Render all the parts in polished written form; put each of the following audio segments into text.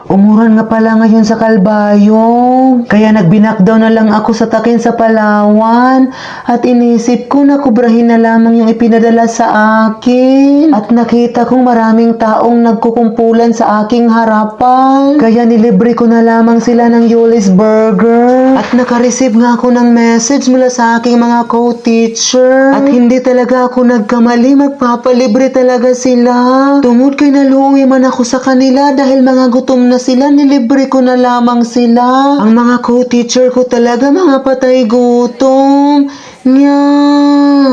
Umuran nga pala ngayon sa Kalbayog. Kaya nagbinakdaw na lang ako sa takin sa Palawan. At inisip ko na kubrahin na lamang yung ipinadala sa akin. At nakita kong maraming taong nagkukumpulan sa aking harapan. Kaya nilibre ko na lamang sila ng Yulis Burger. At nakareceive nga ako ng message mula sa aking mga co-teacher. At hindi talaga ako nagkamali, magpapalibre talaga sila. Tungod kay naluwi man ako sa kanila dahil mga gutom na sila, nilibre ko na lamang sila. Ang mga co-teacher ko talaga mga patay gutom. Nya.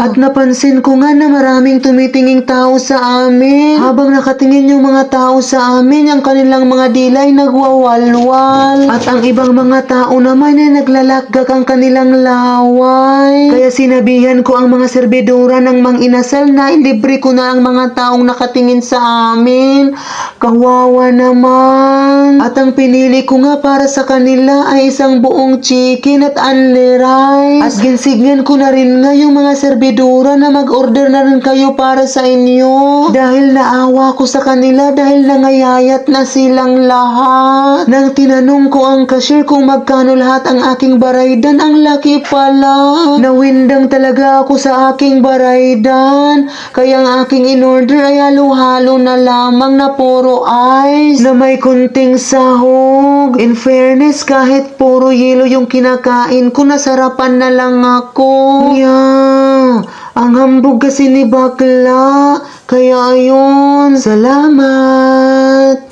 At napansin ko nga na maraming tumitinging tao sa amin. Habang nakatingin yung mga tao sa amin, ang kanilang mga dilay nagwawalwal. At ang ibang mga tao naman ay naglalakgak ang kanilang laway. Kaya sinabihan ko ang mga serbidora ng mang-inasal na ilibre ko na ang mga taong nakatingin sa amin. Kawawa naman. At ang pinili ko nga para sa kanila ay isang buong chicken at only rice. At ginsignan ko na rin nga yung mga serbidora na mag-order na rin kayo para sa inyo. Dahil naawa ko sa kanila dahil nangayayat na silang lahat. Nang tinanong ko ang cashier kung magkano lahat ang aking baraydan, ang laki pala. Nawindang talaga ako sa aking baraydan. Kaya ang aking in-order ay halo-halo na lamang na puro ice na may kunting sahog. In fairness, kahit puro yelo yung kinakain ko, nasarapan na lang ako. Yeah, ang hambog kasi ni bakla. Kaya ayun, salamat.